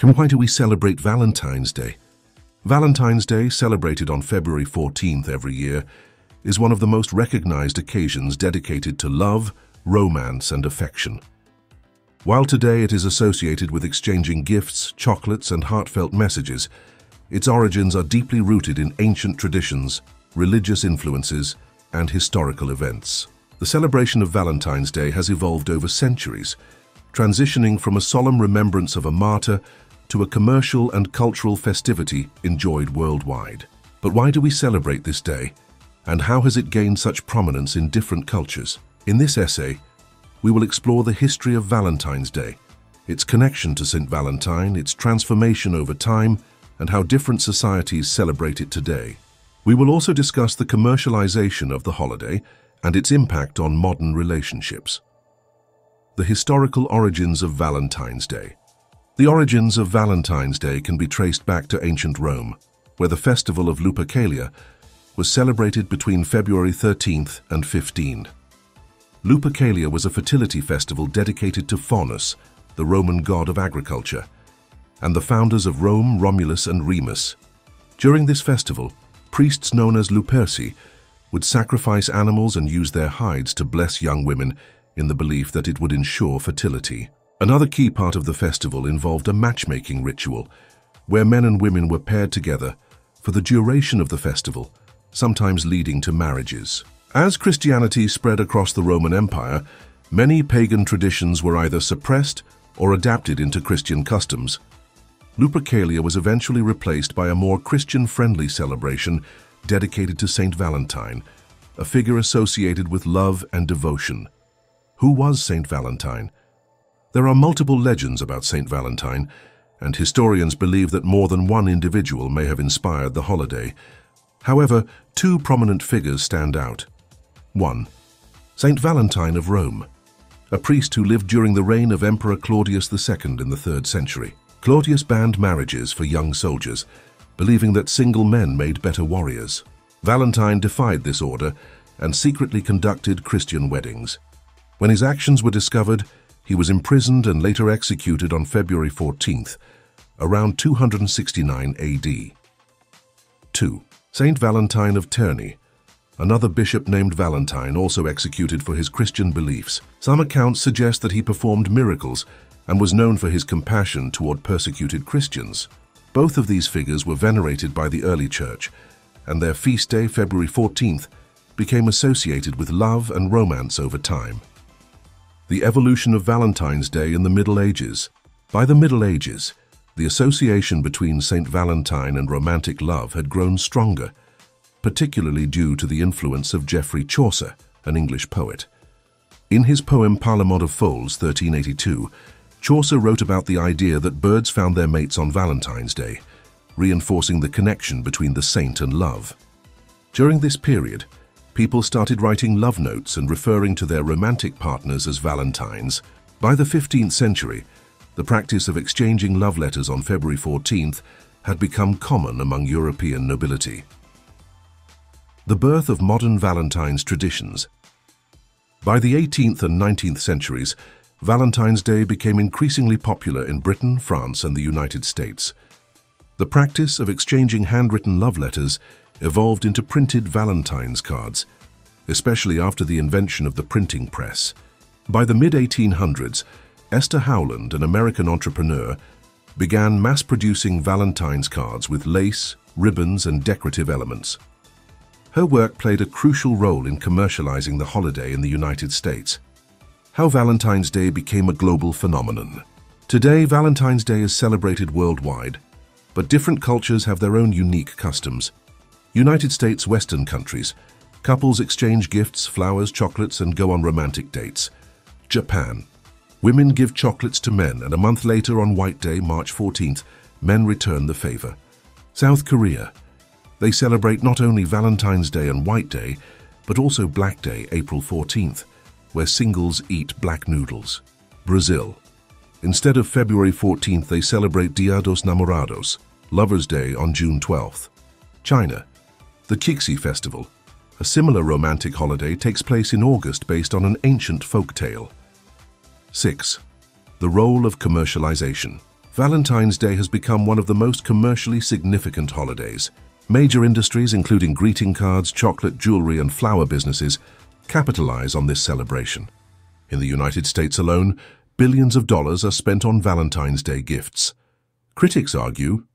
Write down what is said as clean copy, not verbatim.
And why do we celebrate Valentine's Day? Valentine's Day, celebrated on February 14th every year, is one of the most recognized occasions dedicated to love, romance, and affection. While today it is associated with exchanging gifts, chocolates, and heartfelt messages, its origins are deeply rooted in ancient traditions, religious influences, and historical events. The celebration of Valentine's Day has evolved over centuries, transitioning from a solemn remembrance of a martyr to a commercial and cultural festivity enjoyed worldwide. But why do we celebrate this day, and how has it gained such prominence in different cultures? In this essay, we will explore the history of Valentine's Day, its connection to Saint Valentine, its transformation over time, and how different societies celebrate it today. We will also discuss the commercialization of the holiday and its impact on modern relationships. The historical origins of Valentine's Day. The origins of Valentine's Day can be traced back to ancient Rome, where the festival of Lupercalia was celebrated between February 13th and 15th. Lupercalia was a fertility festival dedicated to Faunus, the Roman god of agriculture, and the founders of Rome, Romulus and Remus. During this festival, priests known as Luperci would sacrifice animals and use their hides to bless young women in the belief that it would ensure fertility. Another key part of the festival involved a matchmaking ritual, where men and women were paired together for the duration of the festival, sometimes leading to marriages. As Christianity spread across the Roman Empire, many pagan traditions were either suppressed or adapted into Christian customs. Lupercalia was eventually replaced by a more Christian-friendly celebration dedicated to Saint Valentine, a figure associated with love and devotion. Who was Saint Valentine? There are multiple legends about Saint Valentine, and historians believe that more than one individual may have inspired the holiday. However, two prominent figures stand out. 1. Saint Valentine of Rome, a priest who lived during the reign of Emperor Claudius II in the 3rd century. Claudius banned marriages for young soldiers, believing that single men made better warriors. Valentine defied this order and secretly conducted Christian weddings. When his actions were discovered, he was imprisoned and later executed on February 14th, around 269 AD. 2. Saint Valentine of Terni, another bishop named Valentine, also executed for his Christian beliefs. Some accounts suggest that he performed miracles and was known for his compassion toward persecuted Christians. Both of these figures were venerated by the early church, and their feast day, February 14th, became associated with love and romance over time. The evolution of Valentine's Day in the Middle Ages. By the Middle Ages, the association between Saint Valentine and romantic love had grown stronger, particularly due to the influence of Geoffrey Chaucer, an English poet. In his poem Parlement of Foules, 1382, Chaucer wrote about the idea that birds found their mates on Valentine's Day, reinforcing the connection between the saint and love. During this period, people started writing love notes and referring to their romantic partners as Valentines. By the 15th century, the practice of exchanging love letters on February 14th had become common among European nobility. The birth of modern Valentine's traditions. By the 18th and 19th centuries, Valentine's Day became increasingly popular in Britain, France, and the United States. The practice of exchanging handwritten love letters evolved into printed Valentine's cards, especially after the invention of the printing press. By the mid-1800s, Esther Howland, an American entrepreneur, began mass-producing Valentine's cards with lace, ribbons, and decorative elements. Her work played a crucial role in commercializing the holiday in the United States. How Valentine's Day became a global phenomenon. Today, Valentine's Day is celebrated worldwide, but different cultures have their own unique customs. United States, Western countries, couples exchange gifts, flowers, chocolates, and go on romantic dates. Japan. Women give chocolates to men, and a month later on White Day, March 14th, men return the favor. South Korea. They celebrate not only Valentine's Day and White Day, but also Black Day, April 14th, where singles eat black noodles. Brazil. Instead of February 14th, they celebrate Dia dos Namorados, Lover's Day, on June 12th. China. The Qixi Festival, a similar romantic holiday, takes place in August based on an ancient folk tale. 6. The role of commercialization. Valentine's Day has become one of the most commercially significant holidays. Major industries, including greeting cards, chocolate, jewelry, and flower businesses, capitalize on this celebration. In the United States alone, billions of dollars are spent on Valentine's Day gifts. Critics argue